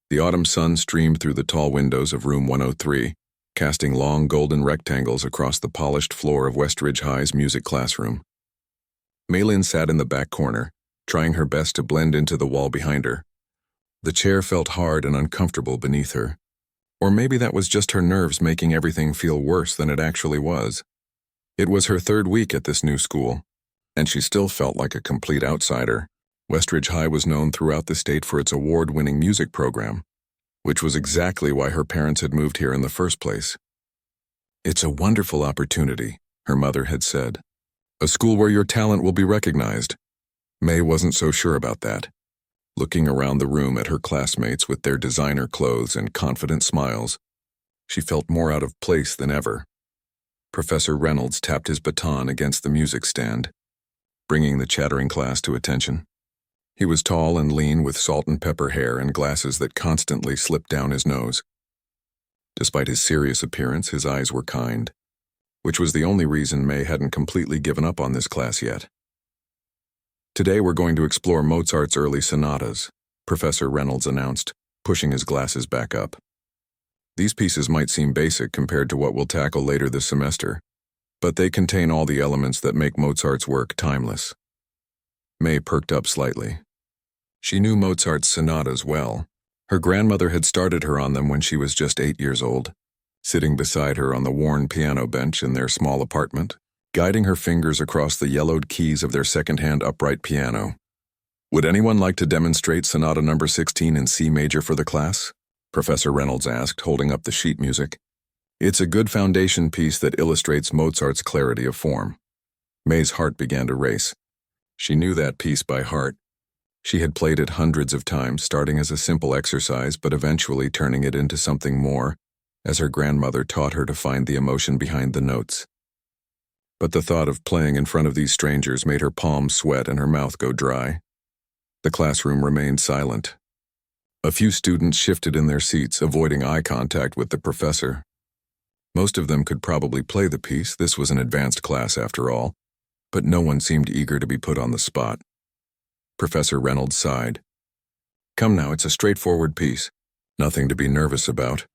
The autumn sun streamed through the tall windows of room 103, casting long golden rectangles across the polished floor of Westridge High's music classroom. Maylin sat in the back corner, trying her best to blend into the wall behind her. The chair felt hard and uncomfortable beneath her. Or maybe that was just her nerves making everything feel worse than it actually was. It was her third week at this new school, and she still felt like a complete outsider. Westridge High was known throughout the state for its award-winning music program, which was exactly why her parents had moved here in the first place. "It's a wonderful opportunity," her mother had said. "A school where your talent will be recognized." May wasn't so sure about that. Looking around the room at her classmates with their designer clothes and confident smiles, she felt more out of place than ever. Professor Reynolds tapped his baton against the music stand, bringing the chattering class to attention. He was tall and lean with salt and pepper hair and glasses that constantly slipped down his nose. Despite his serious appearance, his eyes were kind, which was the only reason May hadn't completely given up on this class yet. "Today we're going to explore Mozart's early sonatas," Professor Reynolds announced, pushing his glasses back up. "These pieces might seem basic compared to what we'll tackle later this semester, but they contain all the elements that make Mozart's work timeless." May perked up slightly. She knew Mozart's sonatas well. Her grandmother had started her on them when she was just 8 years old, sitting beside her on the worn piano bench in their small apartment, guiding her fingers across the yellowed keys of their second-hand upright piano. "Would anyone like to demonstrate Sonata No. 16 in C major for the class?" Professor Reynolds asked, holding up the sheet music. "It's a good foundation piece that illustrates Mozart's clarity of form." May's heart began to race. She knew that piece by heart. She had played it hundreds of times, starting as a simple exercise but eventually turning it into something more, as her grandmother taught her to find the emotion behind the notes. But the thought of playing in front of these strangers made her palms sweat and her mouth go dry. The classroom remained silent. A few students shifted in their seats, avoiding eye contact with the professor. Most of them could probably play the piece. This was an advanced class after all, but no one seemed eager to be put on the spot. Professor Reynolds sighed. "Come now, it's a straightforward piece. Nothing to be nervous about."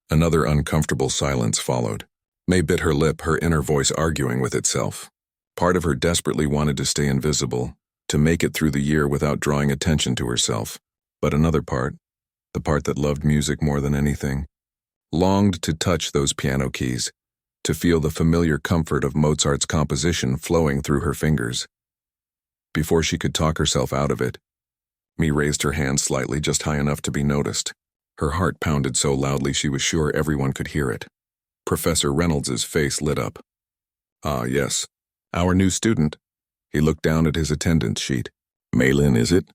Another uncomfortable silence followed. May bit her lip, her inner voice arguing with itself. Part of her desperately wanted to stay invisible, to make it through the year without drawing attention to herself. But another part, the part that loved music more than anything, longed to touch those piano keys, to feel the familiar comfort of Mozart's composition flowing through her fingers. Before she could talk herself out of it, May raised her hand slightly, just high enough to be noticed. Her heart pounded so loudly she was sure everyone could hear it. Professor Reynolds's face lit up. "Ah, yes, our new student." He looked down at his attendance sheet. "Maylin, is it?"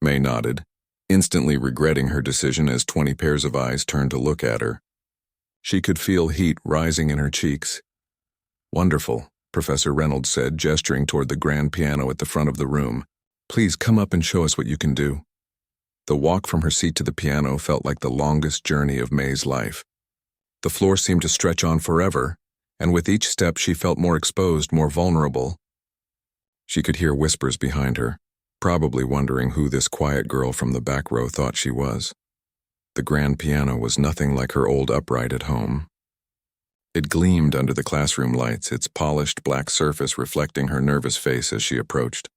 May nodded, instantly regretting her decision as 20 pairs of eyes turned to look at her. She could feel heat rising in her cheeks. "Wonderful," Professor Reynolds said, gesturing toward the grand piano at the front of the room. "Please come up and show us what you can do." The walk from her seat to the piano felt like the longest journey of May's life. The floor seemed to stretch on forever, and with each step she felt more exposed, more vulnerable. She could hear whispers behind her, probably wondering who this quiet girl from the back row thought she was. The grand piano was nothing like her old upright at home. It gleamed under the classroom lights, its polished black surface reflecting her nervous face as she approached.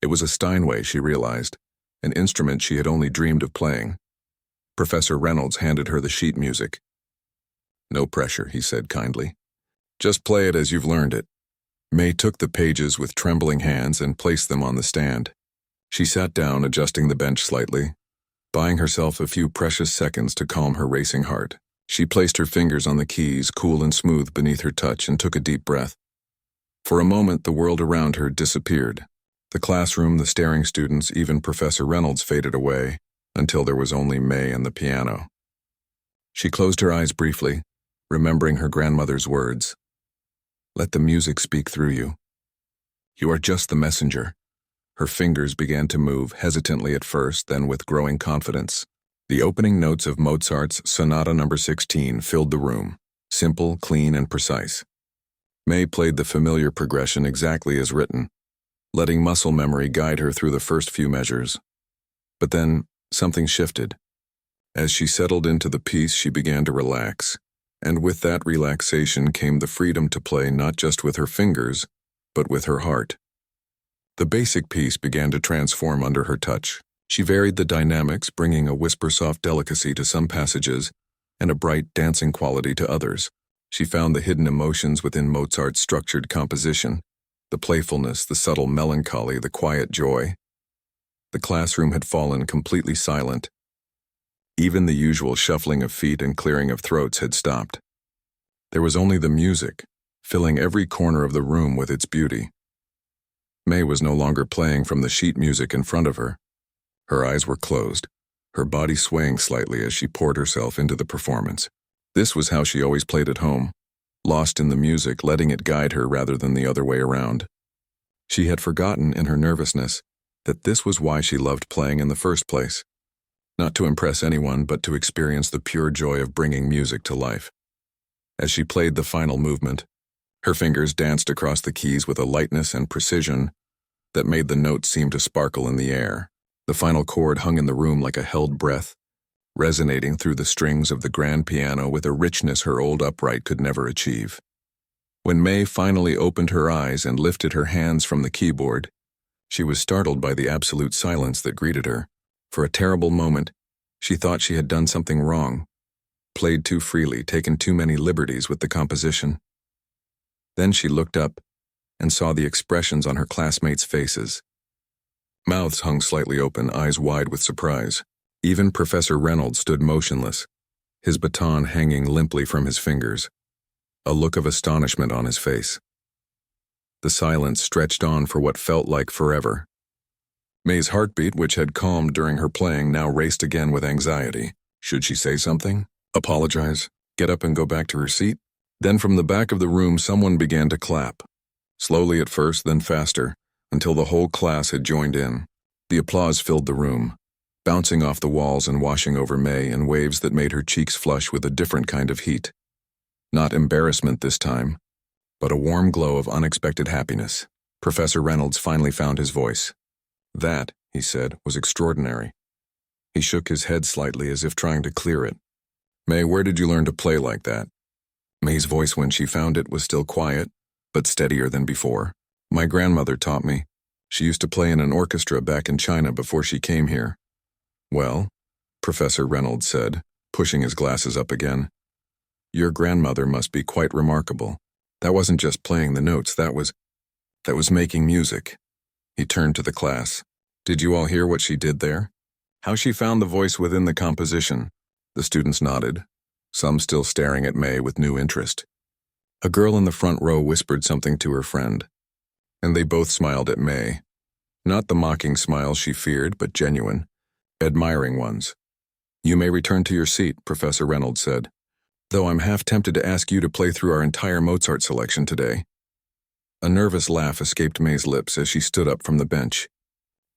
It was a Steinway, she realized, an instrument she had only dreamed of playing. Professor Reynolds handed her the sheet music. "No pressure," he said kindly. "Just play it as you've learned it." May took the pages with trembling hands and placed them on the stand. She sat down, adjusting the bench slightly, buying herself a few precious seconds to calm her racing heart. She placed her fingers on the keys, cool and smooth beneath her touch, and took a deep breath. For a moment, the world around her disappeared. The classroom, the staring students, even Professor Reynolds faded away, until there was only May and the piano. She closed her eyes briefly, remembering her grandmother's words. "Let the music speak through you. You are just the messenger." Her fingers began to move, hesitantly at first, then with growing confidence. The opening notes of Mozart's Sonata No. 16 filled the room, simple, clean, and precise. May played the familiar progression exactly as written, letting muscle memory guide her through the first few measures. But then, something shifted. As she settled into the piece, she began to relax, and with that relaxation came the freedom to play not just with her fingers, but with her heart. The basic piece began to transform under her touch. She varied the dynamics, bringing a whisper-soft delicacy to some passages and a bright, dancing quality to others. She found the hidden emotions within Mozart's structured composition, the playfulness, the subtle melancholy, the quiet joy. The classroom had fallen completely silent. Even the usual shuffling of feet and clearing of throats had stopped. There was only the music, filling every corner of the room with its beauty. May was no longer playing from the sheet music in front of her. Her eyes were closed, her body swaying slightly as she poured herself into the performance. This was how she always played at home, lost in the music, letting it guide her rather than the other way around. She had forgotten in her nervousness that this was why she loved playing in the first place. Not to impress anyone, but to experience the pure joy of bringing music to life. As she played the final movement, her fingers danced across the keys with a lightness and precision that made the notes seem to sparkle in the air. The final chord hung in the room like a held breath, resonating through the strings of the grand piano with a richness her old upright could never achieve. When May finally opened her eyes and lifted her hands from the keyboard, she was startled by the absolute silence that greeted her. For a terrible moment, she thought she had done something wrong, played too freely, taken too many liberties with the composition. Then she looked up and saw the expressions on her classmates' faces. Mouths hung slightly open, eyes wide with surprise. Even Professor Reynolds stood motionless, his baton hanging limply from his fingers, a look of astonishment on his face. The silence stretched on for what felt like forever. May's heartbeat, which had calmed during her playing, now raced again with anxiety. Should she say something? Apologize? Get up and go back to her seat? Then from the back of the room someone began to clap. Slowly at first, then faster, until the whole class had joined in. The applause filled the room, bouncing off the walls and washing over May in waves that made her cheeks flush with a different kind of heat. Not embarrassment this time, but a warm glow of unexpected happiness. Professor Reynolds finally found his voice. That, he said, was extraordinary. He shook his head slightly as if trying to clear it. May, where did you learn to play like that? May's voice when she found it was still quiet, but steadier than before. My grandmother taught me. She used to play in an orchestra back in China before she came here. Well, Professor Reynolds said, pushing his glasses up again. Your grandmother must be quite remarkable. That wasn't just playing the notes, that was making music. He turned to the class. Did you all hear what she did there? How she found the voice within the composition? The students nodded, some still staring at May with new interest. A girl in the front row whispered something to her friend, and they both smiled at May. Not the mocking smiles she feared, but genuine, admiring ones. You may return to your seat, Professor Reynolds said, though I'm half tempted to ask you to play through our entire Mozart selection today. A nervous laugh escaped May's lips as she stood up from the bench.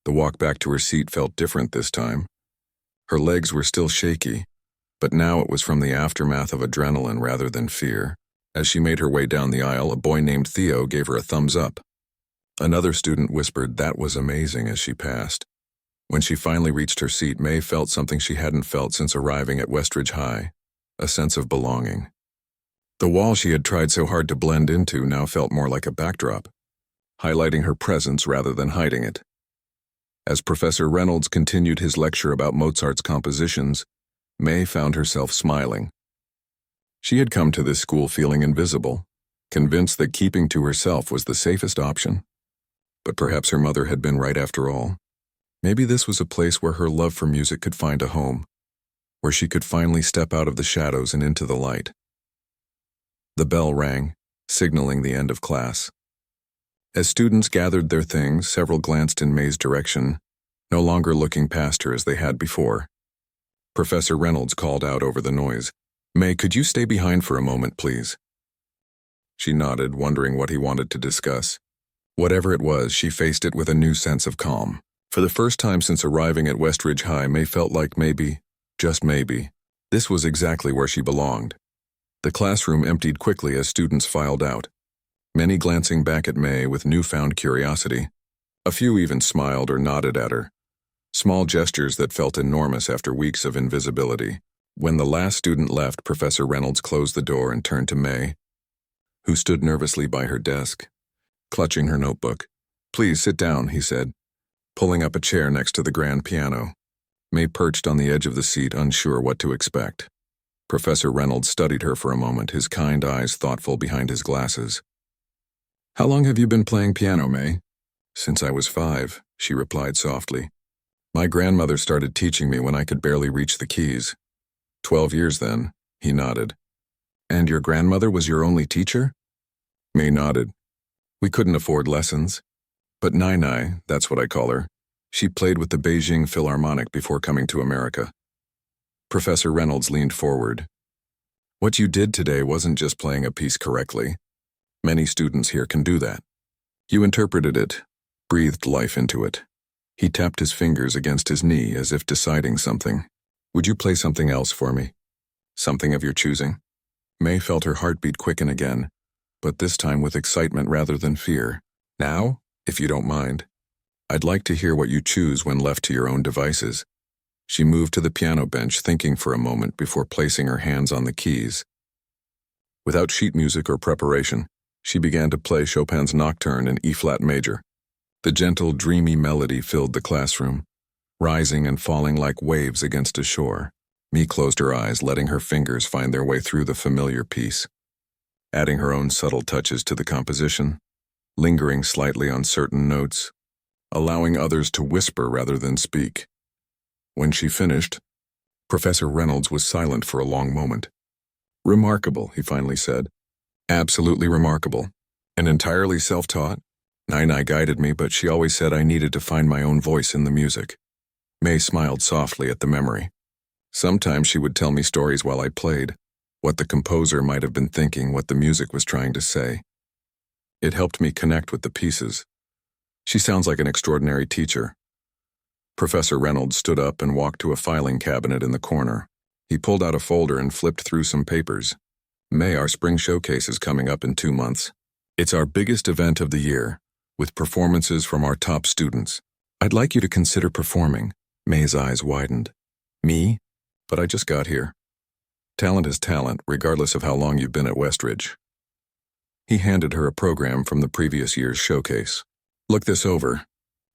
The walk back to her seat felt different this time. Her legs were still shaky, but now it was from the aftermath of adrenaline rather than fear. As she made her way down the aisle, a boy named Theo gave her a thumbs up. Another student whispered, "That was amazing," as she passed. When she finally reached her seat, May felt something she hadn't felt since arriving at Westridge High, a sense of belonging. The wall she had tried so hard to blend into now felt more like a backdrop, highlighting her presence rather than hiding it. As Professor Reynolds continued his lecture about Mozart's compositions, May found herself smiling. She had come to this school feeling invisible, convinced that keeping to herself was the safest option. But perhaps her mother had been right after all. Maybe this was a place where her love for music could find a home, where she could finally step out of the shadows and into the light. The bell rang, signaling the end of class. As students gathered their things, several glanced in May's direction, no longer looking past her as they had before. Professor Reynolds called out over the noise, "May, could you stay behind for a moment, please?" She nodded, wondering what he wanted to discuss. Whatever it was, she faced it with a new sense of calm. For the first time since arriving at Westridge High, May felt like maybe, just maybe, this was exactly where she belonged. The classroom emptied quickly as students filed out, many glancing back at May with newfound curiosity. A few even smiled or nodded at her, Small gestures that felt enormous after weeks of invisibility. When the last student left, Professor Reynolds closed the door and turned to May, who stood nervously by her desk, clutching her notebook. "Please sit down," he said, pulling up a chair next to the grand piano. May perched on the edge of the seat, unsure what to expect. Professor Reynolds studied her for a moment, his kind eyes thoughtful behind his glasses. "How long have you been playing piano, May?" "Since I was 5, she replied softly. "My grandmother started teaching me when I could barely reach the keys." 12 years then," he nodded. "And your grandmother was your only teacher?" May nodded. "We couldn't afford lessons. But Nai, that's what I call her. She played with the Beijing Philharmonic before coming to America." Professor Reynolds leaned forward. "What you did today wasn't just playing a piece correctly. Many students here can do that. You interpreted it, breathed life into it." He tapped his fingers against his knee as if deciding something. "Would you play something else for me? Something of your choosing?" May felt her heartbeat quicken again, but this time with excitement rather than fear. "Now, if you don't mind. I'd like to hear what you choose when left to your own devices." She moved to the piano bench, thinking for a moment before placing her hands on the keys. Without sheet music or preparation, she began to play Chopin's Nocturne in E-flat major. The gentle, dreamy melody filled the classroom, rising and falling like waves against a shore. Mee closed her eyes, letting her fingers find their way through the familiar piece, adding her own subtle touches to the composition, lingering slightly on certain notes, allowing others to whisper rather than speak. When she finished, Professor Reynolds was silent for a long moment. "Remarkable," he finally said. "Absolutely remarkable. And entirely self-taught? Nai guided me, but she always said I needed to find my own voice in the music." May smiled softly at the memory. "Sometimes she would tell me stories while I played, what the composer might have been thinking, what the music was trying to say. It helped me connect with the pieces. She sounds like an extraordinary teacher." Professor Reynolds stood up and walked to a filing cabinet in the corner. He pulled out a folder and flipped through some papers. "May, our spring showcase is coming up in 2 months. It's our biggest event of the year, with performances from our top students. I'd like you to consider performing." May's eyes widened. "Me? But I just got here." "Talent is talent, regardless of how long you've been at Westridge." He handed her a program from the previous year's showcase. "Look this over.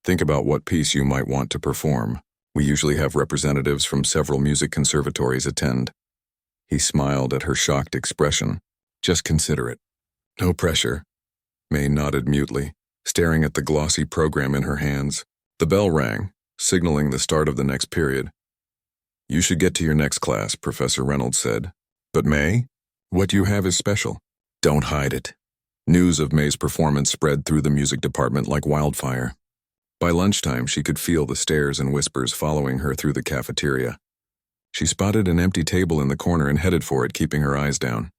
Think about what piece you might want to perform. We usually have representatives from several music conservatories attend." He smiled at her shocked expression. "Just consider it." "No pressure." May nodded mutely, staring at the glossy program in her hands. The bell rang, signaling the start of the next period. "You should get to your next class," Professor Reynolds said. "But May, what you have is special. Don't hide it." News of May's performance spread through the music department like wildfire. By lunchtime, she could feel the stares and whispers following her through the cafeteria. She spotted an empty table in the corner and headed for it, keeping her eyes down.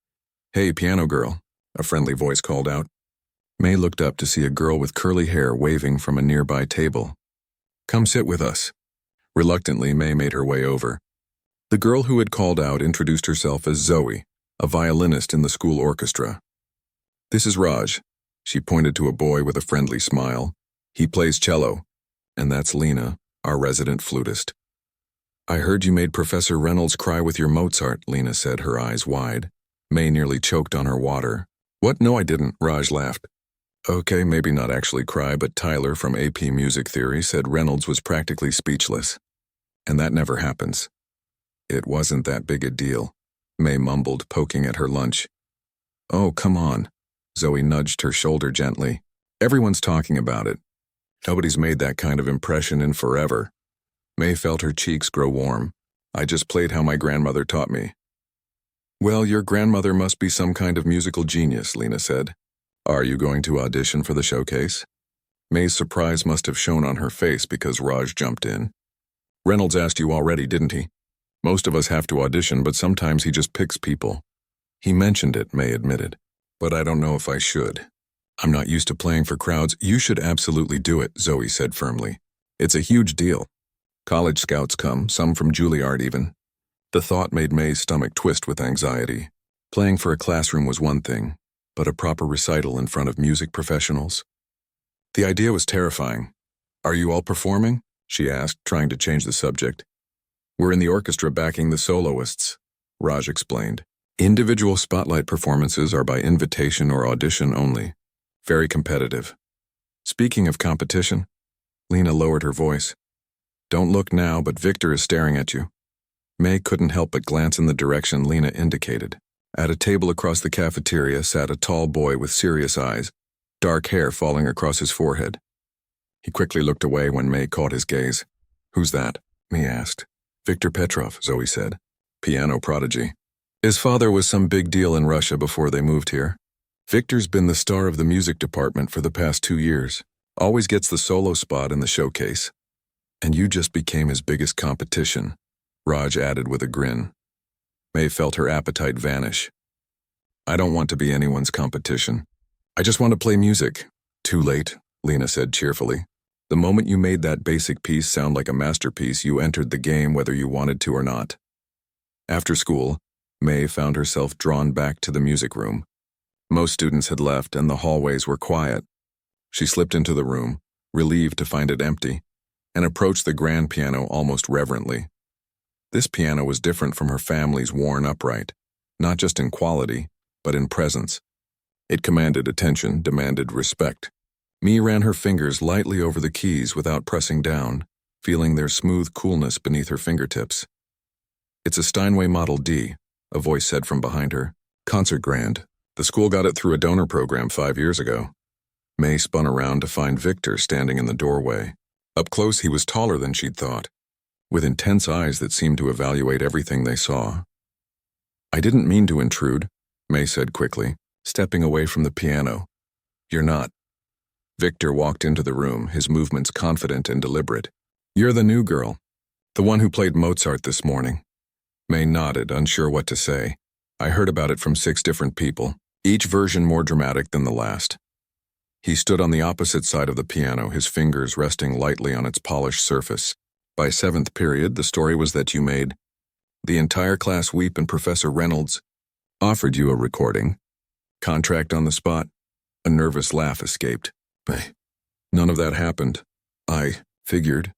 "Hey, piano girl," a friendly voice called out. May looked up to see a girl with curly hair waving from a nearby table. "Come sit with us." Reluctantly, May made her way over. The girl who had called out introduced herself as Zoe, a violinist in the school orchestra. "This is Raj." She pointed to a boy with a friendly smile. "He plays cello. And that's Lena, our resident flutist." "I heard you made Professor Reynolds cry with your Mozart," Lena said, her eyes wide. May nearly choked on her water. "What? No, I didn't," Raj laughed. "Okay, maybe not actually cry, but Tyler from AP Music Theory said Reynolds was practically speechless. And that never happens." "It wasn't that big a deal," May mumbled, poking at her lunch. "Oh, come on." Zoe nudged her shoulder gently. "Everyone's talking about it. Nobody's made that kind of impression in forever." May felt her cheeks grow warm. "I just played how my grandmother taught me." "Well, your grandmother must be some kind of musical genius," Lena said. "Are you going to audition for the showcase?" May's surprise must have shown on her face because Raj jumped in. "Reynolds asked you already, didn't he? Most of us have to audition, but sometimes he just picks people." "He mentioned it," May admitted. "But I don't know if I should. I'm not used to playing for crowds." "You should absolutely do it," Zoe said firmly. "It's a huge deal. College scouts come, some from Juilliard even." The thought made May's stomach twist with anxiety. Playing for a classroom was one thing, but a proper recital in front of music professionals? The idea was terrifying. "Are you all performing?" she asked, trying to change the subject. We're in the orchestra backing the soloists, Raj explained. Individual spotlight performances are by invitation or audition only. Very competitive. Speaking of competition, Lena lowered her voice. Don't look now, but Victor is staring at you. May couldn't help but glance in the direction Lena indicated. At a table across the cafeteria sat a tall boy with serious eyes, dark hair falling across his forehead. He quickly looked away when May caught his gaze. Who's that? May asked. Viktor Petrov, Zoe said. Piano prodigy. His father was some big deal in Russia before they moved here. Victor's been the star of the music department for the past 2 years. Always gets the solo spot in the showcase. And you just became his biggest competition, Raj added with a grin. May felt her appetite vanish. I don't want to be anyone's competition. I just want to play music. Too late, Lena said cheerfully. The moment you made that basic piece sound like a masterpiece, you entered the game whether you wanted to or not. After school, May found herself drawn back to the music room. Most students had left and the hallways were quiet. She slipped into the room, relieved to find it empty, and approached the grand piano almost reverently. This piano was different from her family's worn upright, not just in quality, but in presence. It commanded attention, demanded respect. Mee ran her fingers lightly over the keys without pressing down, feeling their smooth coolness beneath her fingertips. It's a Steinway Model D, a voice said from behind her. Concert grand. The school got it through a donor program 5 years ago. May spun around to find Victor standing in the doorway. Up close, he was taller than she'd thought, with intense eyes that seemed to evaluate everything they saw. I didn't mean to intrude, May said quickly, stepping away from the piano. You're not. Victor walked into the room, his movements confident and deliberate. You're the new girl, the one who played Mozart this morning. May nodded, unsure what to say. I heard about it from 6 different people, each version more dramatic than the last. He stood on the opposite side of the piano, his fingers resting lightly on its polished surface. By 7th period, the story was that you made the entire class weep and Professor Reynolds offered you a recording. Contract on the spot. A nervous laugh escaped. None of that happened. I figured.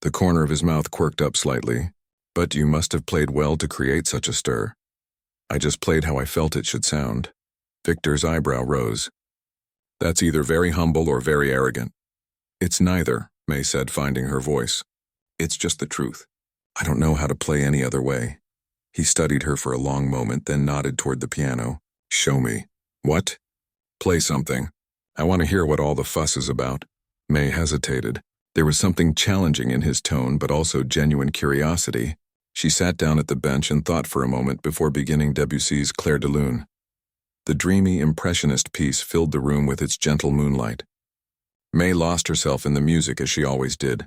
The corner of his mouth quirked up slightly. But you must have played well to create such a stir. I just played how I felt it should sound. Victor's eyebrow rose. That's either very humble or very arrogant. It's neither, May said, finding her voice. It's just the truth. I don't know how to play any other way. He studied her for a long moment, then nodded toward the piano. Show me. What? Play something. I want to hear what all the fuss is about. May hesitated. There was something challenging in his tone, but also genuine curiosity. She sat down at the bench and thought for a moment before beginning Debussy's Clair de Lune. The dreamy, impressionist piece filled the room with its gentle moonlight. May lost herself in the music as she always did,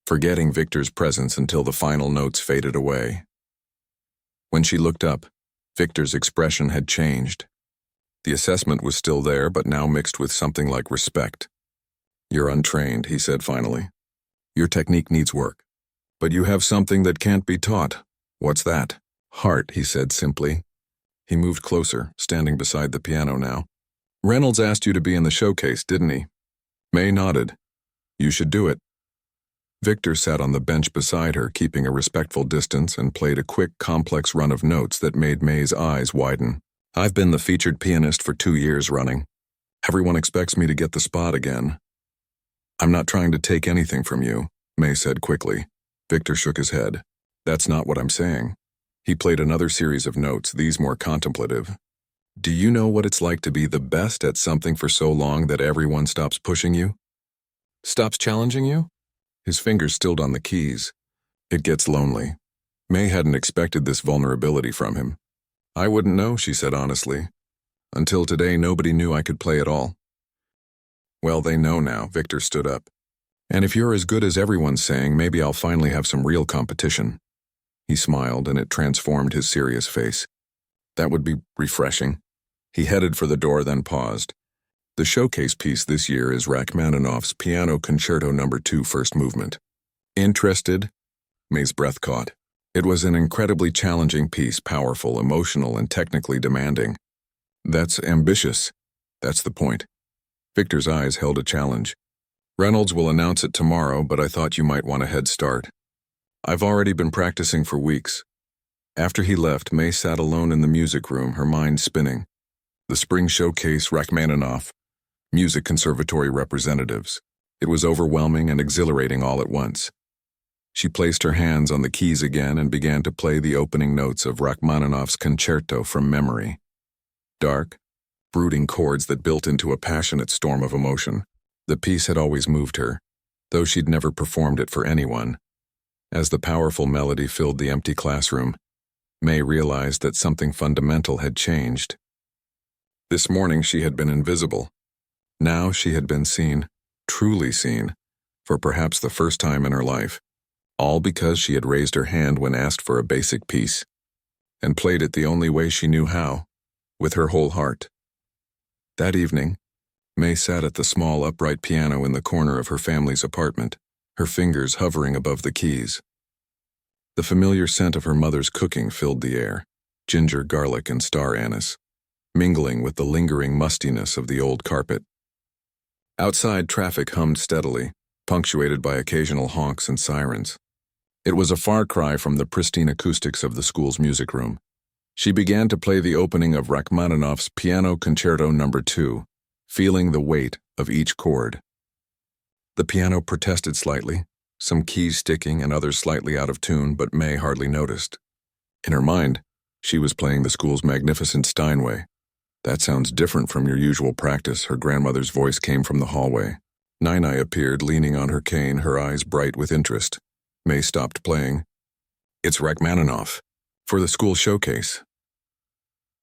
forgetting Victor's presence until the final notes faded away. When she looked up, Victor's expression had changed. The assessment was still there, but now mixed with something like respect. You're untrained, he said finally. Your technique needs work. But you have something that can't be taught. What's that? Heart, he said simply. He moved closer, standing beside the piano now. Reynolds asked you to be in the showcase, didn't he? May nodded. You should do it. Victor sat on the bench beside her, keeping a respectful distance, and played a quick, complex run of notes that made May's eyes widen. I've been the featured pianist for 2 years running. Everyone expects me to get the spot again. I'm not trying to take anything from you, May said quickly. Victor shook his head. That's not what I'm saying. He played another series of notes, these more contemplative. Do you know what it's like to be the best at something for so long that everyone stops pushing you? Stops challenging you? His fingers stilled on the keys. It gets lonely. May hadn't expected this vulnerability from him. I wouldn't know, she said honestly. Until today, nobody knew I could play at all. Well, they know now, Victor stood up. And if you're as good as everyone's saying, maybe I'll finally have some real competition. He smiled, and it transformed his serious face. That would be refreshing. He headed for the door, then paused. The showcase piece this year is Rachmaninoff's Piano Concerto No. 2 First Movement. Interested? May's breath caught. It was an incredibly challenging piece, powerful, emotional, and technically demanding. That's ambitious. That's the point. Victor's eyes held a challenge. Reynolds will announce it tomorrow, but I thought you might want a head start. I've already been practicing for weeks. After he left, May sat alone in the music room, her mind spinning. The spring showcase, Rachmaninoff, music conservatory representatives. It was overwhelming and exhilarating all at once. She placed her hands on the keys again and began to play the opening notes of Rachmaninoff's concerto from memory. Dark, brooding chords that built into a passionate storm of emotion. The piece had always moved her, though she'd never performed it for anyone. As the powerful melody filled the empty classroom, May realized that something fundamental had changed. This morning she had been invisible. Now she had been seen, truly seen, for perhaps the first time in her life, all because she had raised her hand when asked for a basic piece, and played it the only way she knew how, with her whole heart. That evening, May sat at the small upright piano in the corner of her family's apartment, her fingers hovering above the keys. The familiar scent of her mother's cooking filled the air, ginger, garlic, and star anise, mingling with the lingering mustiness of the old carpet. Outside, traffic hummed steadily, punctuated by occasional honks and sirens. It was a far cry from the pristine acoustics of the school's music room. She began to play the opening of Rachmaninoff's Piano Concerto No. 2, feeling the weight of each chord. The piano protested slightly, some keys sticking and others slightly out of tune, but May hardly noticed. In her mind, she was playing the school's magnificent Steinway. That sounds different from your usual practice, her grandmother's voice came from the hallway. Nai appeared, leaning on her cane, her eyes bright with interest. May stopped playing. It's Rachmaninoff, for the school showcase.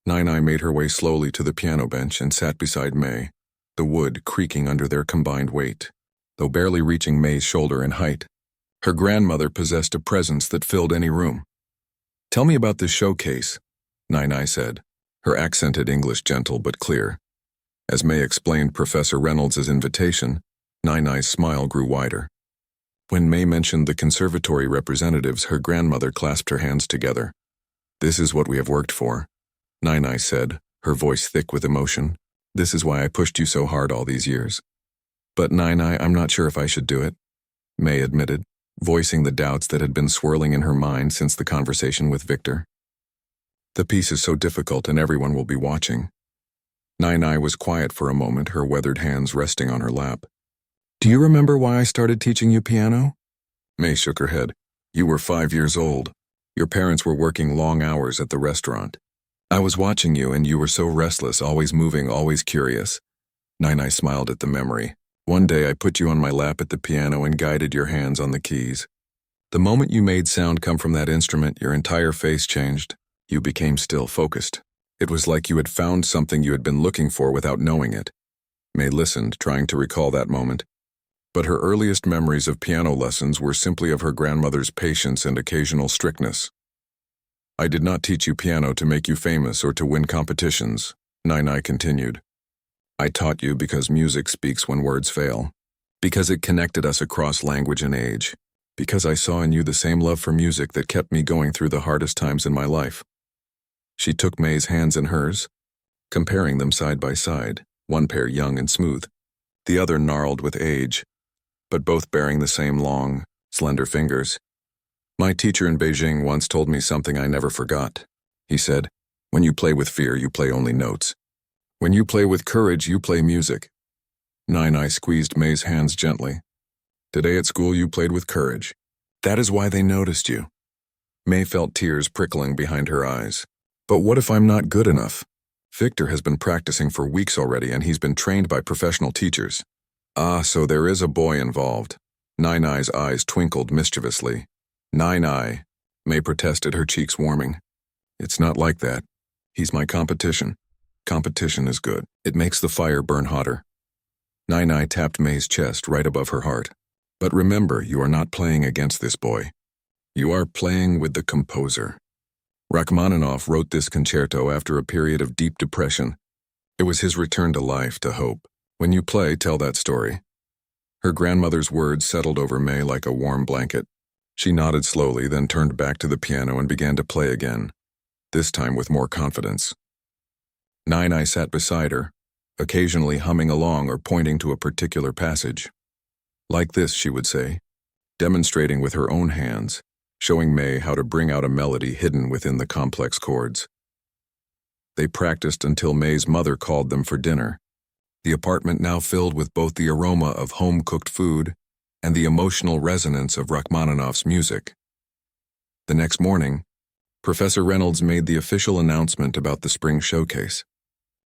Nai made her way slowly to the piano bench and sat beside May, the wood creaking under their combined weight, though barely reaching May's shoulder in height. Her grandmother possessed a presence that filled any room. Tell me about this showcase, Nai said, her accented English gentle but clear. As May explained Professor Reynolds' invitation, Nai's smile grew wider. When May mentioned the conservatory representatives, her grandmother clasped her hands together. This is what we have worked for, Nai said, her voice thick with emotion. This is why I pushed you so hard all these years. But Nai, I'm not sure if I should do it, May admitted, voicing the doubts that had been swirling in her mind since the conversation with Victor. The piece is so difficult and everyone will be watching. Nai was quiet for a moment, her weathered hands resting on her lap. Do you remember why I started teaching you piano? May shook her head. You were 5 years old. Your parents were working long hours at the restaurant. I was watching you and you were so restless, always moving, always curious. Nai smiled at the memory. One day I put you on my lap at the piano and guided your hands on the keys. The moment you made sound come from that instrument, your entire face changed. You became still, focused. It was like you had found something you had been looking for without knowing it. May listened, trying to recall that moment. But her earliest memories of piano lessons were simply of her grandmother's patience and occasional strictness. I did not teach you piano to make you famous or to win competitions, Nai continued. I taught you because music speaks when words fail, because it connected us across language and age, because I saw in you the same love for music that kept me going through the hardest times in my life. She took May's hands in hers, comparing them side by side, one pair young and smooth, the other gnarled with age, but both bearing the same long, slender fingers. My teacher in Beijing once told me something I never forgot. He said, when you play with fear, you play only notes. When you play with courage, you play music. Nai squeezed May's hands gently. Today at school, you played with courage. That is why they noticed you. May felt tears prickling behind her eyes. But what if I'm not good enough? Victor has been practicing for weeks already and he's been trained by professional teachers. Ah, so there is a boy involved. Nai's eyes twinkled mischievously. Nai, May protested, her cheeks warming. It's not like that. He's my competition. Competition is good. It makes the fire burn hotter. Nai tapped May's chest right above her heart. But remember, you are not playing against this boy. You are playing with the composer. Rachmaninoff wrote this concerto after a period of deep depression. It was his return to life, to hope. When you play, tell that story. Her grandmother's words settled over May like a warm blanket. She nodded slowly, then turned back to the piano and began to play again, this time with more confidence. Nai sat beside her, occasionally humming along or pointing to a particular passage. Like this, she would say, demonstrating with her own hands, showing May how to bring out a melody hidden within the complex chords. They practiced until May's mother called them for dinner, the apartment now filled with both the aroma of home-cooked food and the emotional resonance of Rachmaninoff's music. The next morning, Professor Reynolds made the official announcement about the spring showcase.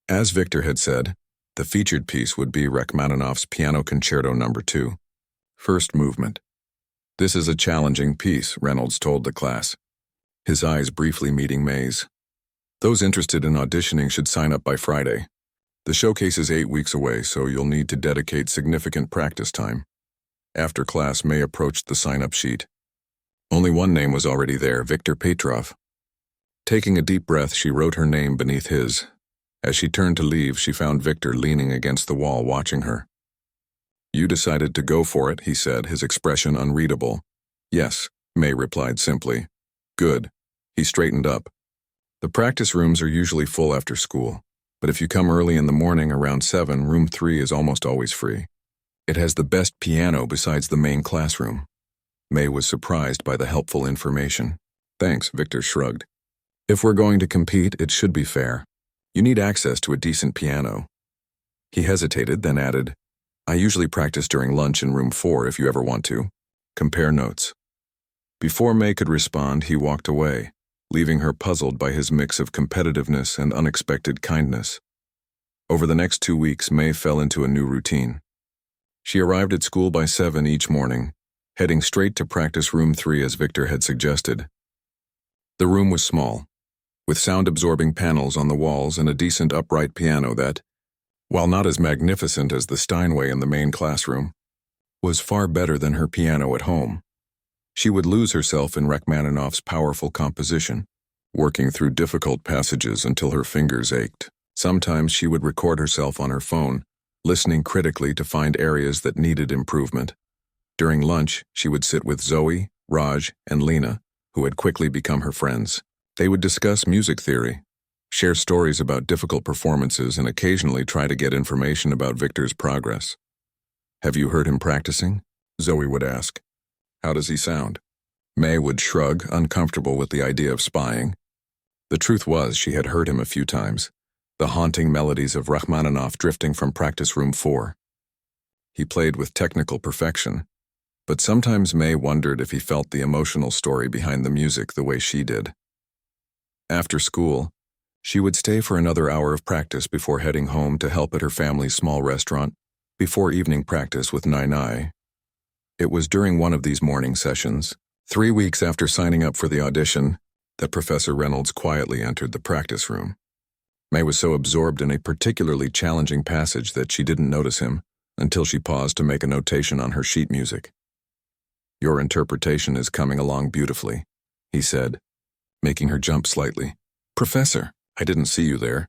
As Victor had said, the featured piece would be Rachmaninoff's Piano Concerto No. 2, first movement. This is a challenging piece, Reynolds told the class, his eyes briefly meeting May's. Those interested in auditioning should sign up by Friday. The showcase is 8 weeks away, so you'll need to dedicate significant practice time. After class, May approached the sign-up sheet. Only one name was already there, Victor Petrov. Taking a deep breath, she wrote her name beneath his. As she turned to leave, she found Victor leaning against the wall watching her. "You decided to go for it," he said, his expression unreadable. "Yes," May replied simply. "Good." He straightened up. "The practice rooms are usually full after school, but if you come early in the morning around 7, room 3 is almost always free. It has the best piano besides the main classroom." May was surprised by the helpful information. "Thanks," Victor shrugged. "If we're going to compete, it should be fair. You need access to a decent piano." He hesitated, then added, "I usually practice during lunch in room 4 if you ever want to. Compare notes." Before May could respond, he walked away, leaving her puzzled by his mix of competitiveness and unexpected kindness. Over the next 2 weeks, May fell into a new routine. She arrived at school by 7 each morning, heading straight to practice room 3 as Victor had suggested. The room was small, with sound-absorbing panels on the walls and a decent upright piano that, while not as magnificent as the Steinway in the main classroom, was far better than her piano at home. She would lose herself in Rachmaninoff's powerful composition, working through difficult passages until her fingers ached. Sometimes she would record herself on her phone, listening critically to find areas that needed improvement. During lunch, she would sit with Zoe, Raj, and Lena, who had quickly become her friends. They would discuss music theory, share stories about difficult performances, and occasionally try to get information about Victor's progress. "Have you heard him practicing?" Zoe would ask. "How does he sound?" May would shrug, uncomfortable with the idea of spying. The truth was, she had heard him a few times, the haunting melodies of Rachmaninoff drifting from practice room 4. He played with technical perfection, but sometimes May wondered if he felt the emotional story behind the music the way she did. After school, she would stay for another hour of practice before heading home to help at her family's small restaurant before evening practice with Nai. It was during one of these morning sessions, 3 weeks after signing up for the audition, that Professor Reynolds quietly entered the practice room. May was so absorbed in a particularly challenging passage that she didn't notice him until she paused to make a notation on her sheet music. "Your interpretation is coming along beautifully," he said, making her jump slightly. "Professor, I didn't see you there."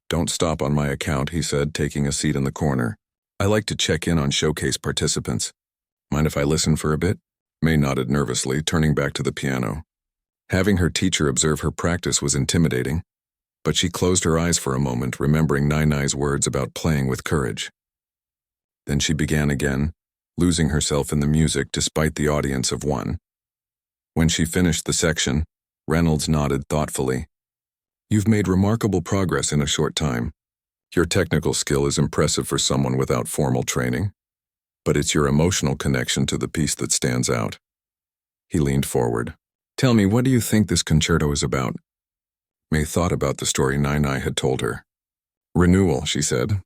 "Don't stop on my account," he said, taking a seat in the corner. "I like to check in on showcase participants. Mind if I listen for a bit?" May nodded nervously, turning back to the piano. Having her teacher observe her practice was intimidating, but she closed her eyes for a moment, remembering Nai's words about playing with courage. Then she began again, losing herself in the music despite the audience of one. When she finished the section, Reynolds nodded thoughtfully. "You've made remarkable progress in a short time. Your technical skill is impressive for someone without formal training, but it's your emotional connection to the piece that stands out." He leaned forward. "Tell me, what do you think this concerto is about?" May thought about the story Nai had told her. "Renewal," she said.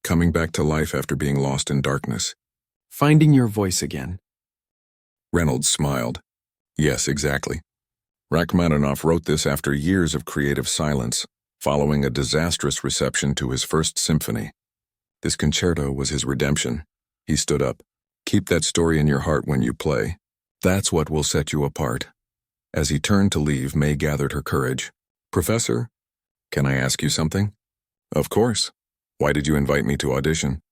"Coming back to life after being lost in darkness. Finding your voice again." Reynolds smiled. "Yes, exactly. Rachmaninoff wrote this after years of creative silence, following a disastrous reception to his first symphony. This concerto was his redemption." He stood up. "Keep that story in your heart when you play. That's what will set you apart." As he turned to leave, May gathered her courage. "Professor, can I ask you something?" "Of course. Why did you invite me to audition?"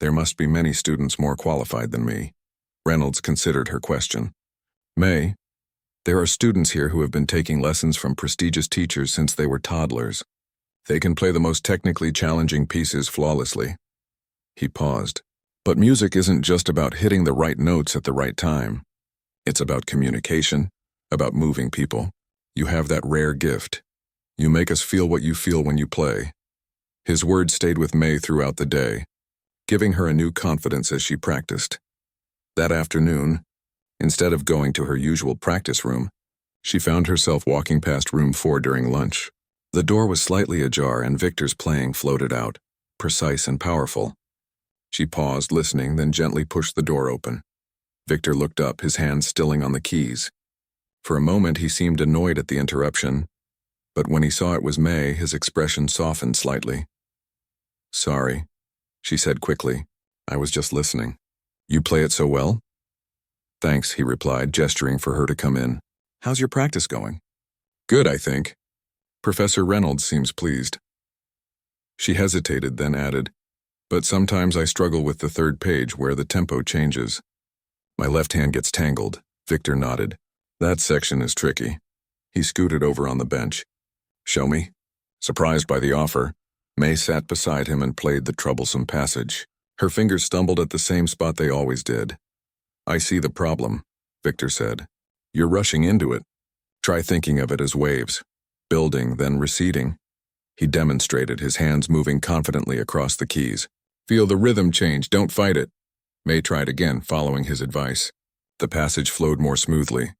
"There must be many students more qualified than me." Reynolds considered her question. "May, there are students here who have been taking lessons from prestigious teachers since they were toddlers. They can play the most technically challenging pieces flawlessly." He paused. But music isn't just about hitting the right notes at the right time. It's about communication, about moving people. You have that rare gift. You make us feel what you feel when you play. His words stayed with May throughout the day, giving her a new confidence as she practiced. That afternoon, instead of going to her usual practice room, she found herself walking past room 4 during lunch. The door was slightly ajar and Victor's playing floated out, precise and powerful. She paused, listening, then gently pushed the door open. Victor looked up, his hands stilling on the keys. For a moment he seemed annoyed at the interruption, but when he saw it was May, his expression softened slightly. "Sorry," she said quickly. "I was just listening." "You play it so well?" "Thanks," he replied, gesturing for her to come in. "How's your practice going?" "Good, I think. Professor Reynolds seems pleased." She hesitated, then added, "But sometimes I struggle with the third page where the tempo changes. My left hand gets tangled." Victor nodded. "That section is tricky." He scooted over on the bench. "Show me." Surprised by the offer, May sat beside him and played the troublesome passage. Her fingers stumbled at the same spot they always did. "I see the problem," Victor said. "You're rushing into it. Try thinking of it as waves, building, then receding." He demonstrated, his hands moving confidently across the keys. "Feel the rhythm change, don't fight it." May tried again, following his advice. The passage flowed more smoothly.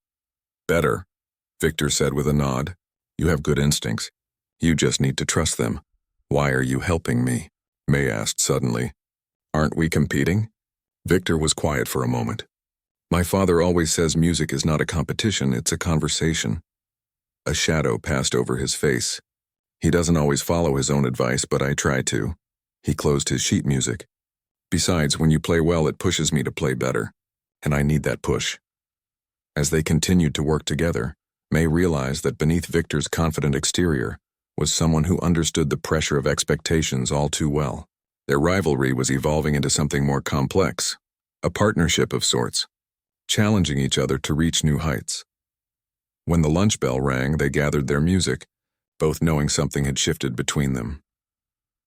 "Better," Victor said with a nod. "You have good instincts. You just need to trust them." "Why are you helping me?" May asked suddenly. "Aren't we competing?" Victor was quiet for a moment. "My father always says music is not a competition, it's a conversation." A shadow passed over his face. "He doesn't always follow his own advice, but I try to." He closed his sheet music. "Besides, when you play well, it pushes me to play better. And I need that push." As they continued to work together, May realized that beneath Victor's confident exterior was someone who understood the pressure of expectations all too well. Their rivalry was evolving into something more complex, a partnership of sorts, challenging each other to reach new heights. When the lunch bell rang, they gathered their music, both knowing something had shifted between them.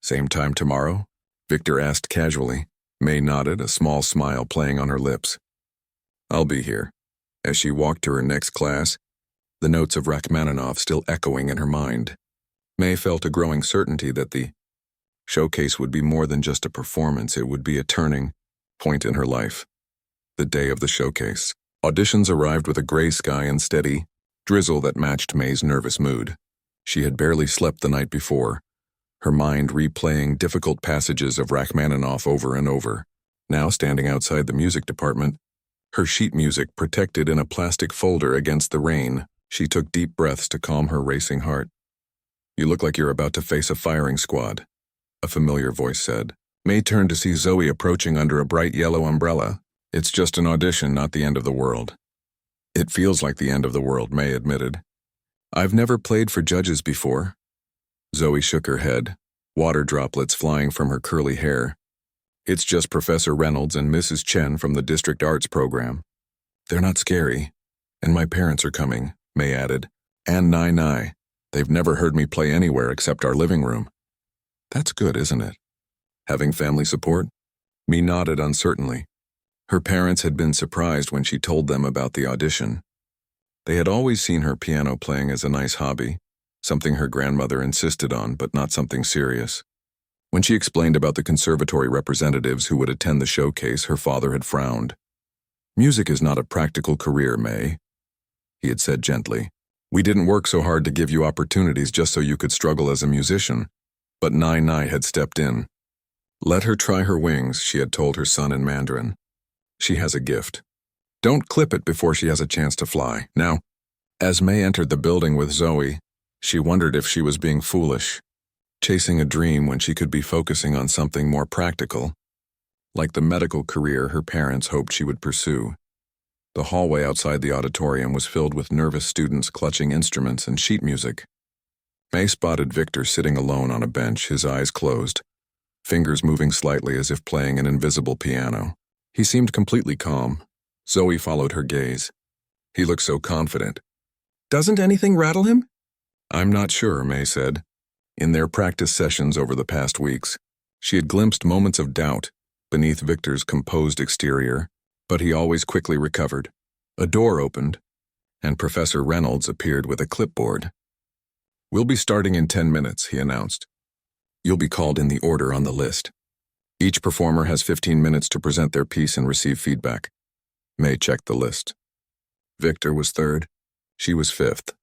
"Same time tomorrow?" Victor asked casually. May nodded, a small smile playing on her lips. "I'll be here." As she walked to her next class, the notes of Rachmaninoff still echoing in her mind, May felt a growing certainty that the showcase would be more than just a performance, it would be a turning point in her life. The day of the showcase. Auditions arrived with a gray sky and steady drizzle that matched May's nervous mood. She had barely slept the night before, her mind replaying difficult passages of Rachmaninoff over and over. Now, standing outside the music department, her sheet music protected in a plastic folder against the rain, she took deep breaths to calm her racing heart. "You look like you're about to face a firing squad," a familiar voice said. May turned to see Zoe approaching under a bright yellow umbrella. "It's just an audition, not the end of the world." "It feels like the end of the world," May admitted. "I've never played for judges before." Zoe shook her head, water droplets flying from her curly hair. "It's just Professor Reynolds and Mrs. Chen from the District Arts program. They're not scary. And my parents are coming," May added. "And Nai. They've never heard me play anywhere except our living room." "That's good, isn't it? Having family support?" May nodded uncertainly. Her parents had been surprised when she told them about the audition. They had always seen her piano playing as a nice hobby, something her grandmother insisted on, but not something serious. When she explained about the conservatory representatives who would attend the showcase, her father had frowned. "Music is not a practical career, May," he had said gently. "We didn't work so hard to give you opportunities just so you could struggle as a musician." But Nai had stepped in. "Let her try her wings," she had told her son in Mandarin. "She has a gift. Don't clip it before she has a chance to fly." Now, as May entered the building with Zoe, she wondered if she was being foolish, chasing a dream when she could be focusing on something more practical, like the medical career her parents hoped she would pursue. The hallway outside the auditorium was filled with nervous students clutching instruments and sheet music. May spotted Victor sitting alone on a bench, his eyes closed, fingers moving slightly as if playing an invisible piano. He seemed completely calm. Zoe followed her gaze. He looked so confident. "Doesn't anything rattle him?" "I'm not sure," May said. In their practice sessions over the past weeks, she had glimpsed moments of doubt, beneath Victor's composed exterior, but he always quickly recovered. A door opened, and Professor Reynolds appeared with a clipboard. "We'll be starting in 10 minutes, he announced. "You'll be called in the order on the list. Each performer has 15 minutes to present their piece and receive feedback." May checked the list. Victor was third. She was fifth.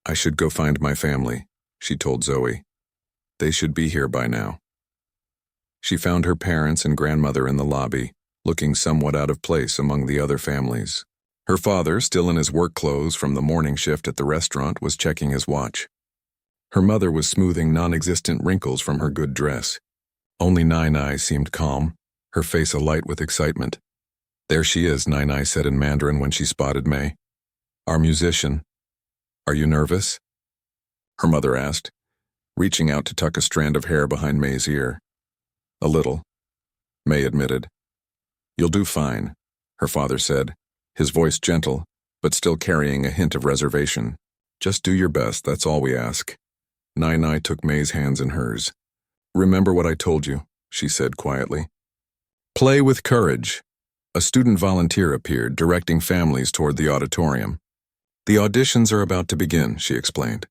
"I should go find my family," she told Zoe. "They should be here by now." She found her parents and grandmother in the lobby, looking somewhat out of place among the other families. Her father, still in his work clothes from the morning shift at the restaurant, was checking his watch. Her mother was smoothing non-existent wrinkles from her good dress. Only Nai seemed calm, her face alight with excitement. "There she is," Nai said in Mandarin when she spotted May. "Our musician. Are you nervous?" her mother asked, reaching out to tuck a strand of hair behind May's ear. "A little," May admitted. "You'll do fine," her father said, his voice gentle, but still carrying a hint of reservation. "Just do your best, that's all we ask." Nai took May's hands in hers. "Remember what I told you," she said quietly. "Play with courage." A student volunteer appeared, directing families toward the auditorium. "The auditions are about to begin," she explained.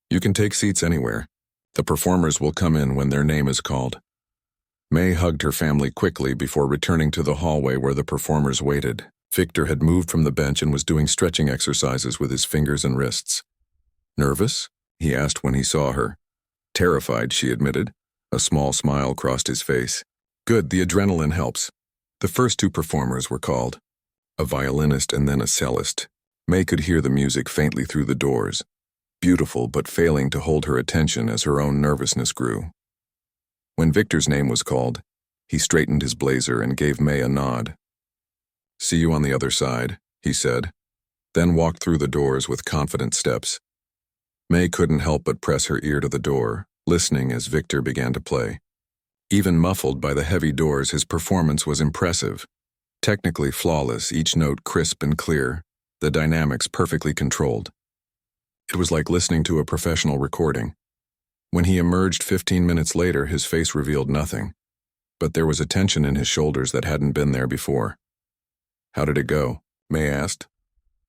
"You can take seats anywhere. The performers will come in when their name is called." May hugged her family quickly before returning to the hallway where the performers waited. Victor had moved from the bench and was doing stretching exercises with his fingers and wrists. "Nervous?" he asked when he saw her. "Terrified," she admitted. A small smile crossed his face. "Good, the adrenaline helps." The first two performers were called, a violinist and then a cellist. May could hear the music faintly through the doors, beautiful but failing to hold her attention as her own nervousness grew. When Victor's name was called, he straightened his blazer and gave May a nod. "See you on the other side," he said, then walked through the doors with confident steps. May couldn't help but press her ear to the door, listening as Victor began to play. Even muffled by the heavy doors, his performance was impressive. Technically flawless, each note crisp and clear, the dynamics perfectly controlled. It was like listening to a professional recording. When he emerged 15 minutes later, his face revealed nothing, but there was a tension in his shoulders that hadn't been there before. "How did it go?" May asked.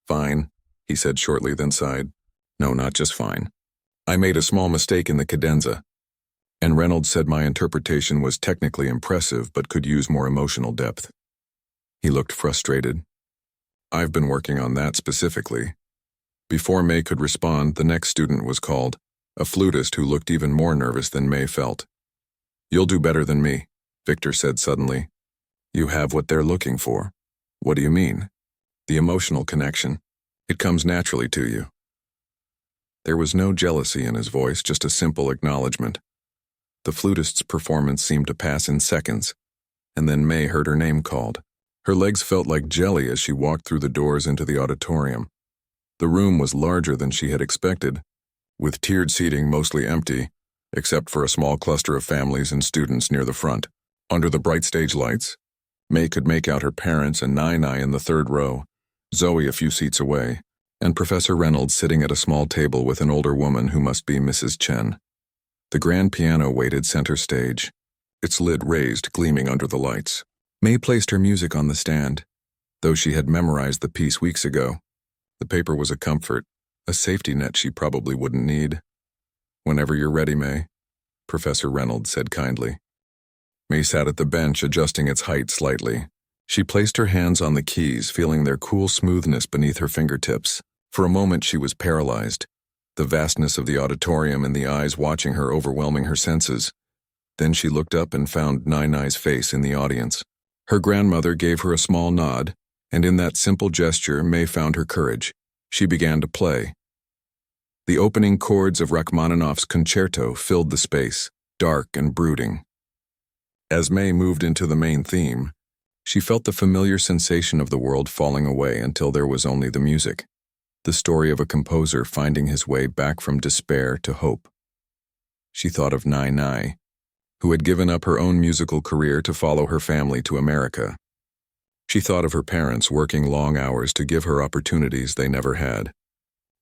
"Fine," he said shortly, then sighed. "No, not just fine. I made a small mistake in the cadenza, and Reynolds said my interpretation was technically impressive but could use more emotional depth." He looked frustrated. "I've been working on that specifically." Before May could respond, the next student was called, a flutist who looked even more nervous than May felt. "You'll do better than me," Victor said suddenly. "You have what they're looking for." "What do you mean?" "The emotional connection. It comes naturally to you." There was no jealousy in his voice, just a simple acknowledgement. The flutist's performance seemed to pass in seconds, and then May heard her name called. Her legs felt like jelly as she walked through the doors into the auditorium. The room was larger than she had expected, with tiered seating mostly empty, except for a small cluster of families and students near the front. Under the bright stage lights, May could make out her parents and Nai in the third row, Zoe a few seats away, and Professor Reynolds sitting at a small table with an older woman who must be Mrs. Chen. The grand piano waited center stage, its lid raised, gleaming under the lights. May placed her music on the stand. Though she had memorized the piece weeks ago, the paper was a comfort, a safety net she probably wouldn't need. "Whenever you're ready, May," Professor Reynolds said kindly. May sat at the bench, adjusting its height slightly. She placed her hands on the keys, feeling their cool smoothness beneath her fingertips. For a moment she was paralyzed, the vastness of the auditorium and the eyes watching her overwhelming her senses. Then she looked up and found Nai's face in the audience. Her grandmother gave her a small nod, and in that simple gesture May found her courage. She began to play. The opening chords of Rachmaninoff's concerto filled the space, dark and brooding. As May moved into the main theme, she felt the familiar sensation of the world falling away until there was only the music. The story of a composer finding his way back from despair to hope. She thought of Nai, who had given up her own musical career to follow her family to America. She thought of her parents working long hours to give her opportunities they never had.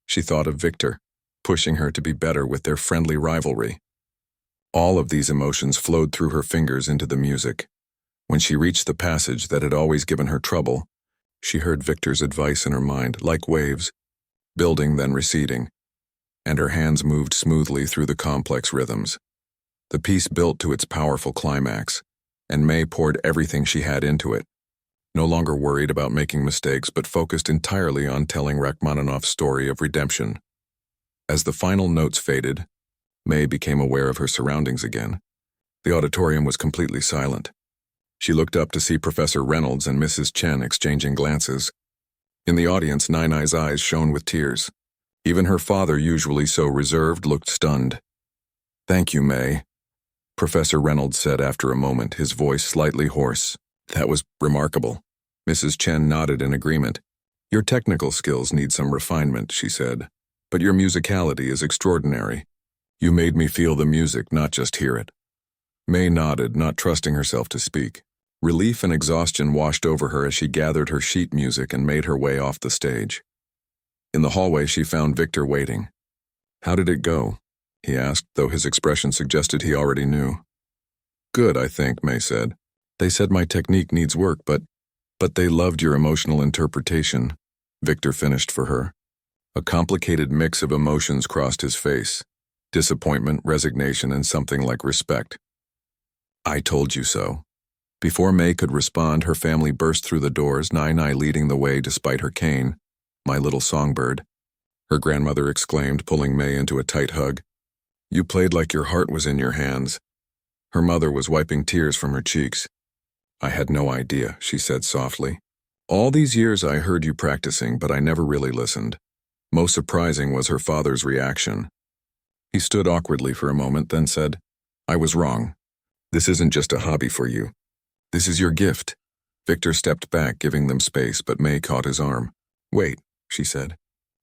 She thought of Victor, pushing her to be better with their friendly rivalry. All of these emotions flowed through her fingers into the music. When she reached the passage that had always given her trouble, she heard Victor's advice in her mind, like waves, building then receding, and her hands moved smoothly through the complex rhythms. The piece built to its powerful climax, and May poured everything she had into it, no longer worried about making mistakes but focused entirely on telling Rachmaninoff's story of redemption. As the final notes faded, May became aware of her surroundings again. The auditorium was completely silent. She looked up to see Professor Reynolds and Mrs. Chen exchanging glances. In the audience, Nai-Nai's eyes shone with tears. Even her father, usually so reserved, looked stunned. "Thank you, May," Professor Reynolds said after a moment, his voice slightly hoarse. "That was remarkable." Mrs. Chen nodded in agreement. "Your technical skills need some refinement," she said, "but your musicality is extraordinary. You made me feel the music, not just hear it." May nodded, not trusting herself to speak. Relief and exhaustion washed over her as she gathered her sheet music and made her way off the stage. In the hallway, she found Victor waiting. "How did it go?" he asked, though his expression suggested he already knew. "Good, I think," May said. "They said my technique needs work, but they loved your emotional interpretation," Victor finished for her. A complicated mix of emotions crossed his face: disappointment, resignation, and something like respect. "I told you so." Before May could respond, her family burst through the doors, Nai-Nai leading the way despite her cane. "My little songbird," her grandmother exclaimed, pulling May into a tight hug. "You played like your heart was in your hands." Her mother was wiping tears from her cheeks. "I had no idea," she said softly. "All these years I heard you practicing, but I never really listened." Most surprising was her father's reaction. He stood awkwardly for a moment, then said, "I was wrong. This isn't just a hobby for you. This is your gift." Victor stepped back, giving them space, but May caught his arm. "Wait," she said.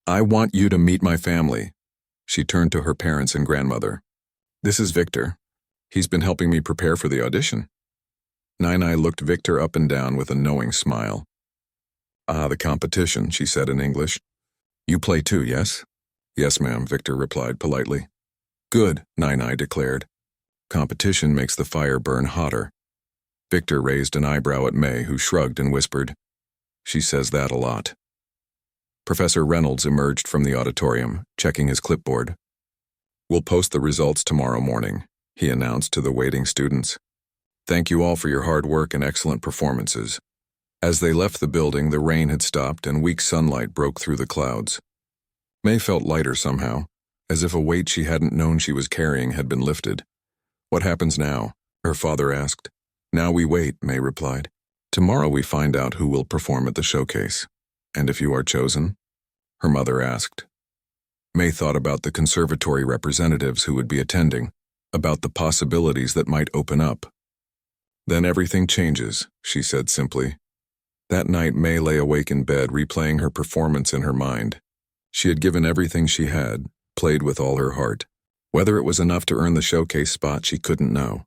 "I want you to meet my family." She turned to her parents and grandmother. "This is Victor. He's been helping me prepare for the audition." Nai-Nai looked Victor up and down with a knowing smile. "Ah, the competition," she said in English. "You play too, yes?" "Yes, ma'am," Victor replied politely. "Good," Nai-Nai declared. "Competition makes the fire burn hotter." Victor raised an eyebrow at May, who shrugged and whispered, "She says that a lot." Professor Reynolds emerged from the auditorium, checking his clipboard. "We'll post the results tomorrow morning," he announced to the waiting students. "Thank you all for your hard work and excellent performances." As they left the building, the rain had stopped and weak sunlight broke through the clouds. May felt lighter somehow, as if a weight she hadn't known she was carrying had been lifted. "What happens now?" her father asked. "Now we wait," May replied. "Tomorrow we find out who will perform at the showcase." "And if you are chosen?" her mother asked. May thought about the conservatory representatives who would be attending, about the possibilities that might open up. "Then everything changes," she said simply. That night, May lay awake in bed, replaying her performance in her mind. She had given everything she had, played with all her heart. Whether it was enough to earn the showcase spot, she couldn't know.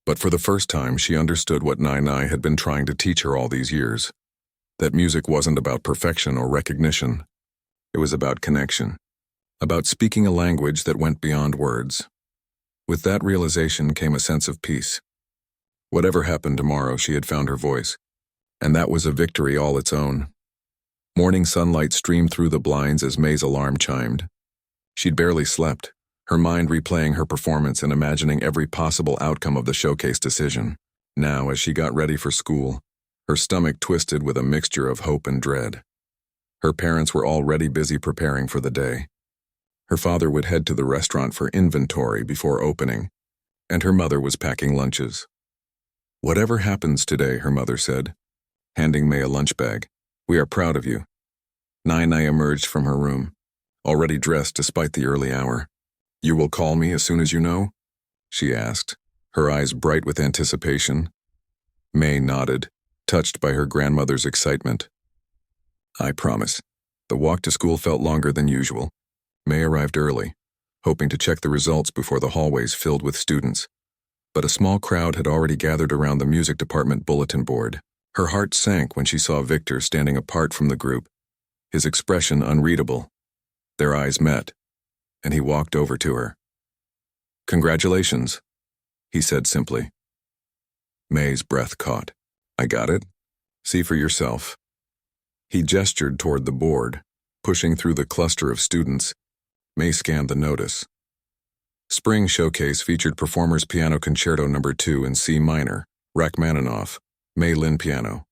But for the first time, she understood what Nai-Nai had been trying to teach her all these years. That music wasn't about perfection or recognition. It was about connection. About speaking a language that went beyond words. With that realization came a sense of peace. Whatever happened tomorrow, she had found her voice. And that was a victory all its own. Morning sunlight streamed through the blinds as May's alarm chimed. She'd barely slept, her mind replaying her performance and imagining every possible outcome of the showcase decision. Now, as she got ready for school, her stomach twisted with a mixture of hope and dread. Her parents were already busy preparing for the day. Her father would head to the restaurant for inventory before opening, and her mother was packing lunches. "Whatever happens today," her mother said, handing May a lunch bag, "we are proud of you." Nai-Nai emerged from her room, already dressed despite the early hour. "You will call me as soon as you know?" she asked, her eyes bright with anticipation. May nodded, touched by her grandmother's excitement. "I promise." The walk to school felt longer than usual. May arrived early, hoping to check the results before the hallways filled with students. But a small crowd had already gathered around the music department bulletin board. Her heart sank when she saw Victor standing apart from the group, his expression unreadable. Their eyes met, and he walked over to her. "Congratulations," he said simply. May's breath caught. I got it. See for yourself. He gestured toward the board, pushing through the cluster of students. May scanned the notice. Spring Showcase featured performers Piano Concerto No. 2 in C minor, Rachmaninoff, May Lin piano.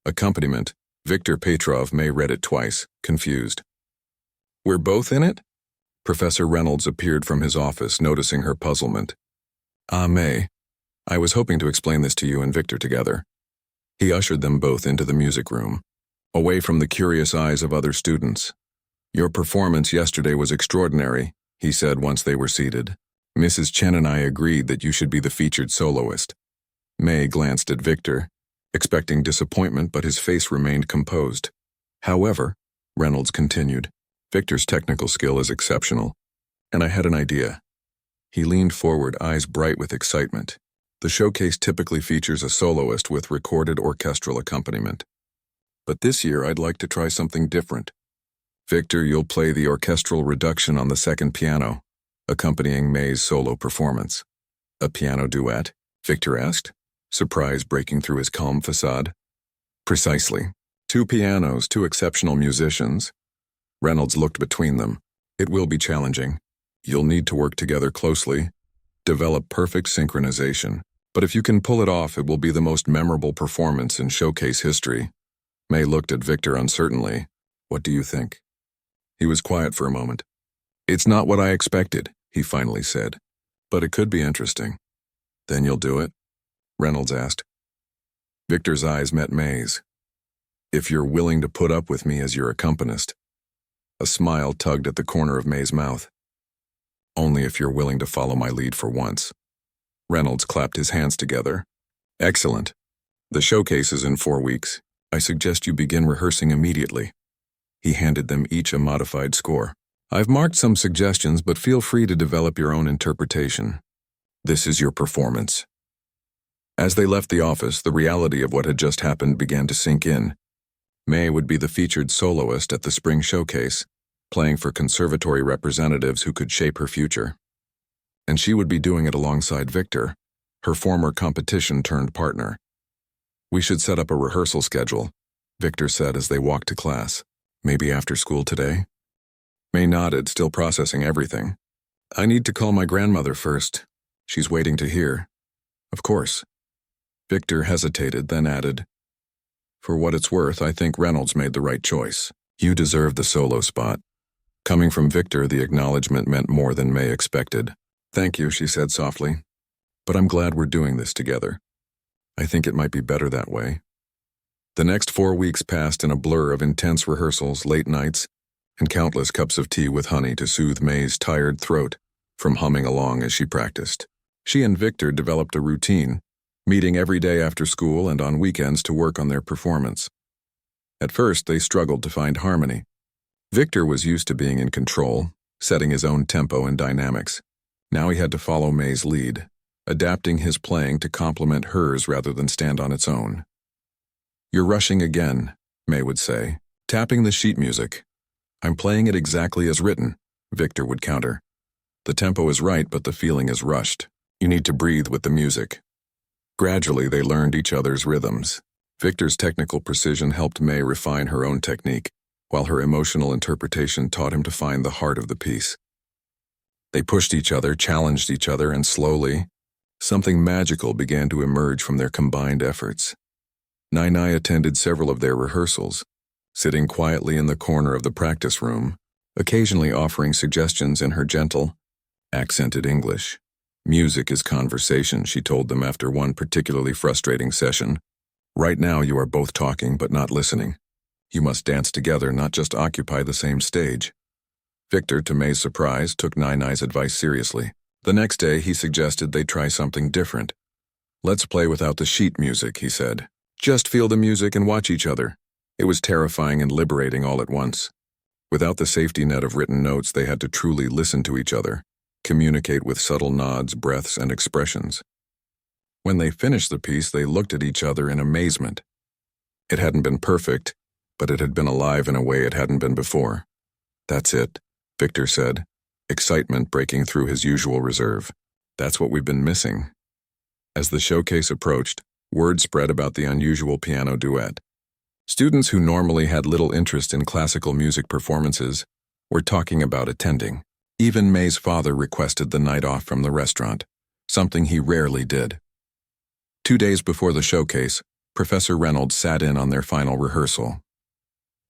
Accompaniment, Viktor Petrov. May read it twice, confused. We're both in it? Professor Reynolds appeared from his office, noticing her puzzlement. May. I was hoping to explain this to you and Victor together. He ushered them both into the music room, away from the curious eyes of other students. Your performance yesterday was extraordinary, he said once they were seated. Mrs. Chen and I agreed that you should be the featured soloist. May glanced at Victor, expecting disappointment, but his face remained composed. However, Reynolds continued, Victor's technical skill is exceptional, and I had an idea. He leaned forward, eyes bright with excitement. The showcase typically features a soloist with recorded orchestral accompaniment. But this year I'd like to try something different. Victor, you'll play the orchestral reduction on the second piano, accompanying May's solo performance. A piano duet? Victor asked, surprise breaking through his calm facade. Precisely. 2 pianos, 2 exceptional musicians. Reynolds looked between them. It will be challenging. You'll need to work together closely, develop perfect synchronization. But if you can pull it off, it will be the most memorable performance in showcase history. May looked at Victor uncertainly. What do you think? He was quiet for a moment. It's not what I expected, he finally said. But it could be interesting. Then you'll do it? Reynolds asked. Victor's eyes met May's. If you're willing to put up with me as your accompanist. A smile tugged at the corner of May's mouth. Only if you're willing to follow my lead for once. Reynolds clapped his hands together. Excellent. The showcase is in 4 weeks. I suggest you begin rehearsing immediately. He handed them each a modified score. I've marked some suggestions, but feel free to develop your own interpretation. This is your performance. As they left the office, the reality of what had just happened began to sink in. May would be the featured soloist at the spring showcase, playing for conservatory representatives who could shape her future. And she would be doing it alongside Victor, her former competition-turned-partner. We should set up a rehearsal schedule, Victor said as they walked to class. Maybe after school today? May nodded, still processing everything. I need to call my grandmother first. She's waiting to hear. Of course. Victor hesitated, then added, For what it's worth, I think Reynolds made the right choice. You deserve the solo spot. Coming from Victor, the acknowledgement meant more than May expected. Thank you, she said softly. But I'm glad we're doing this together. I think it might be better that way. The next 4 weeks passed in a blur of intense rehearsals, late nights, and countless cups of tea with honey to soothe May's tired throat from humming along as she practiced. She and Victor developed a routine, meeting every day after school and on weekends to work on their performance. At first, they struggled to find harmony. Victor was used to being in control, setting his own tempo and dynamics. Now he had to follow May's lead, adapting his playing to complement hers rather than stand on its own. You're rushing again, May would say, tapping the sheet music. I'm playing it exactly as written, Victor would counter. The tempo is right, but the feeling is rushed. You need to breathe with the music. Gradually, they learned each other's rhythms. Victor's technical precision helped May refine her own technique, while her emotional interpretation taught him to find the heart of the piece. They pushed each other, challenged each other, and slowly, something magical began to emerge from their combined efforts. Nai attended several of their rehearsals, sitting quietly in the corner of the practice room, occasionally offering suggestions in her gentle, accented English. Music is conversation, she told them after one particularly frustrating session. Right now you are both talking but not listening. You must dance together, not just occupy the same stage. Victor, to May's surprise, took Nai's advice seriously. The next day he suggested they try something different. Let's play without the sheet music, he said. Just feel the music and watch each other. It was terrifying and liberating all at once. Without the safety net of written notes, they had to truly listen to each other, communicate with subtle nods, breaths, and expressions. When they finished the piece, they looked at each other in amazement. It hadn't been perfect, but it had been alive in a way it hadn't been before. That's it, Victor said, excitement breaking through his usual reserve. That's what we've been missing. As the showcase approached, word spread about the unusual piano duet. Students who normally had little interest in classical music performances were talking about attending. Even May's father requested the night off from the restaurant, something he rarely did. 2 days before the showcase, Professor Reynolds sat in on their final rehearsal.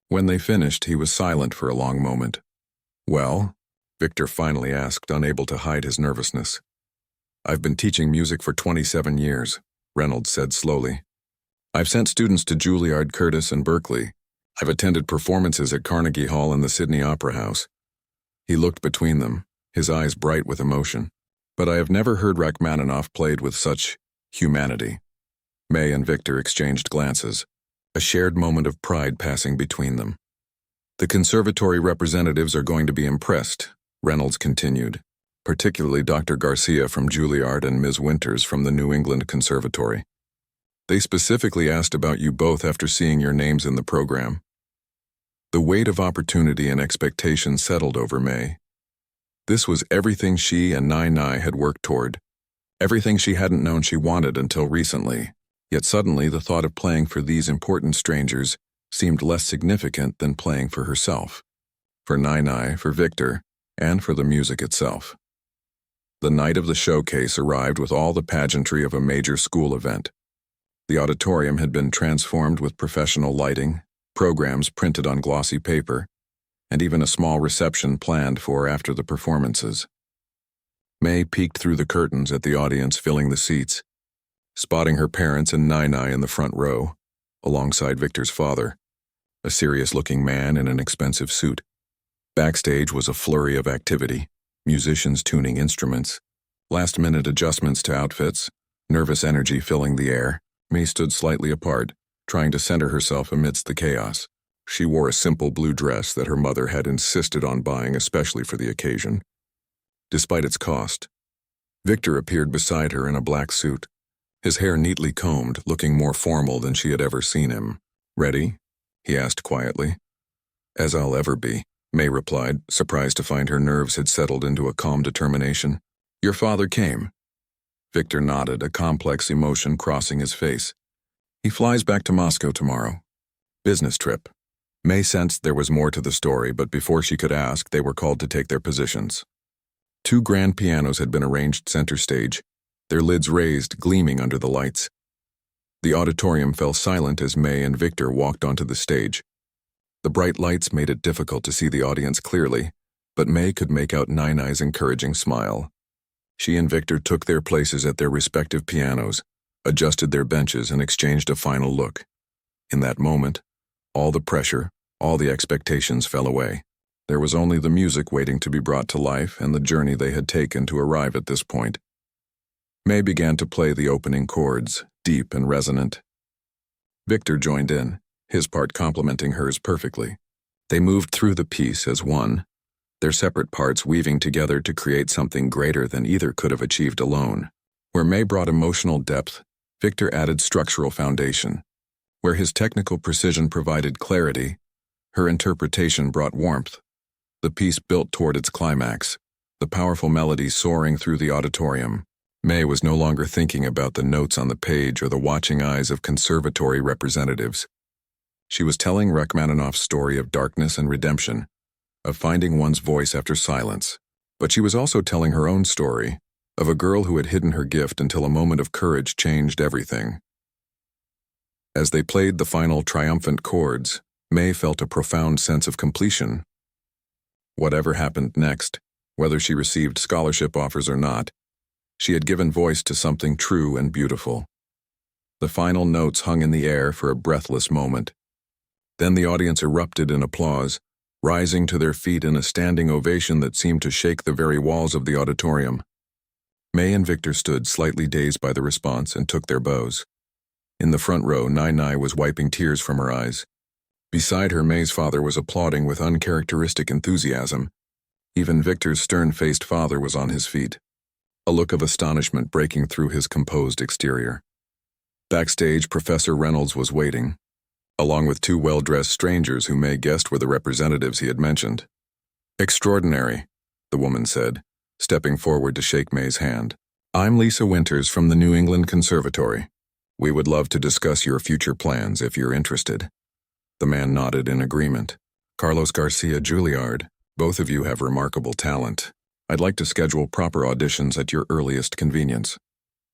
When they finished, he was silent for a long moment. "Well?" Victor finally asked, unable to hide his nervousness. "I've been teaching music for 27 years, Reynolds said slowly. "I've sent students to Juilliard, Curtis, and Berkeley. I've attended performances at Carnegie Hall and the Sydney Opera House." He looked between them, his eyes bright with emotion. "But I have never heard Rachmaninoff played with such humanity." May and Victor exchanged glances, a shared moment of pride passing between them. "The conservatory representatives are going to be impressed," Reynolds continued, "particularly Dr. Garcia from Juilliard and Ms. Winters from the New England Conservatory. They specifically asked about you both after seeing your names in the program." The weight of opportunity and expectation settled over May. This was everything she and Nai had worked toward, everything she hadn't known she wanted until recently. Yet suddenly the thought of playing for these important strangers seemed less significant than playing for herself, for Nai, for Victor, and for the music itself. The night of the showcase arrived with all the pageantry of a major school event. The auditorium had been transformed with professional lighting, programs printed on glossy paper, and even a small reception planned for after the performances. May peeked through the curtains at the audience filling the seats, spotting her parents and Nai in the front row, alongside Victor's father, a serious-looking man in an expensive suit. Backstage was a flurry of activity, musicians tuning instruments, last-minute adjustments to outfits, nervous energy filling the air. May stood slightly apart, trying to center herself amidst the chaos. She wore a simple blue dress that her mother had insisted on buying especially for the occasion, despite its cost. Victor appeared beside her in a black suit, his hair neatly combed, looking more formal than she had ever seen him. "Ready?" he asked quietly. "As I'll ever be," May replied, surprised to find her nerves had settled into a calm determination. "Your father came." Victor nodded, a complex emotion crossing his face. "He flies back to Moscow tomorrow. Business trip." May sensed there was more to the story, but before she could ask, they were called to take their positions. 2 grand pianos had been arranged center stage, their lids raised, gleaming under the lights. The auditorium fell silent as May and Victor walked onto the stage. The bright lights made it difficult to see the audience clearly, but May could make out Nai's encouraging smile. She and Victor took their places at their respective pianos, adjusted their benches, and exchanged a final look. In that moment, all the pressure, all the expectations fell away. There was only the music waiting to be brought to life and the journey they had taken to arrive at this point. May began to play the opening chords, deep and resonant. Victor joined in, his part complementing hers perfectly. They moved through the piece as one, their separate parts weaving together to create something greater than either could have achieved alone. Where May brought emotional depth, Victor added structural foundation. Where his technical precision provided clarity, her interpretation brought warmth. The piece built toward its climax, the powerful melody soaring through the auditorium. May was no longer thinking about the notes on the page or the watching eyes of conservatory representatives. She was telling Rachmaninoff's story of darkness and redemption, of finding one's voice after silence. But she was also telling her own story, of a girl who had hidden her gift until a moment of courage changed everything. As they played the final triumphant chords, May felt a profound sense of completion. Whatever happened next, whether she received scholarship offers or not, she had given voice to something true and beautiful. The final notes hung in the air for a breathless moment. Then the audience erupted in applause, rising to their feet in a standing ovation that seemed to shake the very walls of the auditorium. May and Victor stood slightly dazed by the response and took their bows. In the front row, Nai was wiping tears from her eyes. Beside her, May's father was applauding with uncharacteristic enthusiasm. Even Victor's stern-faced father was on his feet, a look of astonishment breaking through his composed exterior. Backstage, Professor Reynolds was waiting, along with 2 well-dressed strangers who May guessed were the representatives he had mentioned. "Extraordinary," the woman said, stepping forward to shake May's hand. I'm Lisa Winters from the New England Conservatory. We would love to discuss your future plans if you're interested. The man nodded in agreement. Carlos Garcia Juilliard, both of you have remarkable talent. I'd like to schedule proper auditions at your earliest convenience.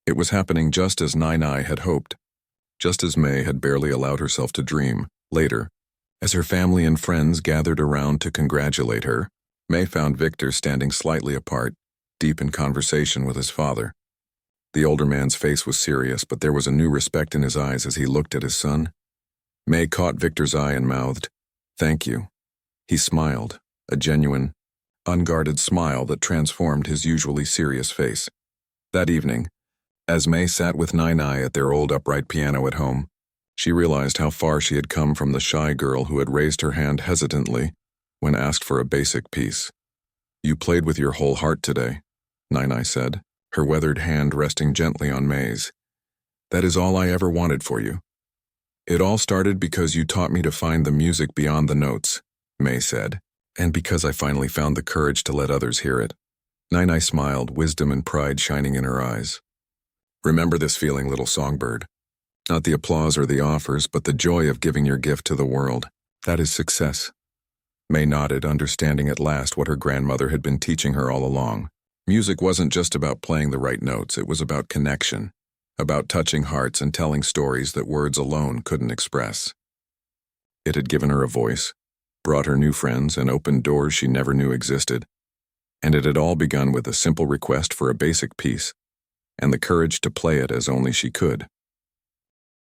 It was happening just as Nai had hoped, just as May had barely allowed herself to dream. Later, as her family and friends gathered around to congratulate her, May found Victor standing slightly apart, deep in conversation with his father. The older man's face was serious, but there was a new respect in his eyes as he looked at his son. May caught Victor's eye and mouthed, "Thank you." He smiled, a genuine, unguarded smile that transformed his usually serious face. That evening, as May sat with Nai at their old upright piano at home, she realized how far she had come from the shy girl who had raised her hand hesitantly when asked for a basic piece. "You played with your whole heart today," Nai said, her weathered hand resting gently on May's. "That is all I ever wanted for you." "It all started because you taught me to find the music beyond the notes," May said, "and because I finally found the courage to let others hear it." Nai smiled, wisdom and pride shining in her eyes. "Remember this feeling, little songbird. Not the applause or the offers, but the joy of giving your gift to the world. That is success." May nodded, understanding at last what her grandmother had been teaching her all along. Music wasn't just about playing the right notes, it was about connection, about touching hearts and telling stories that words alone couldn't express. It had given her a voice, brought her new friends, and opened doors she never knew existed. And it had all begun with a simple request for a basic piece, and the courage to play it as only she could.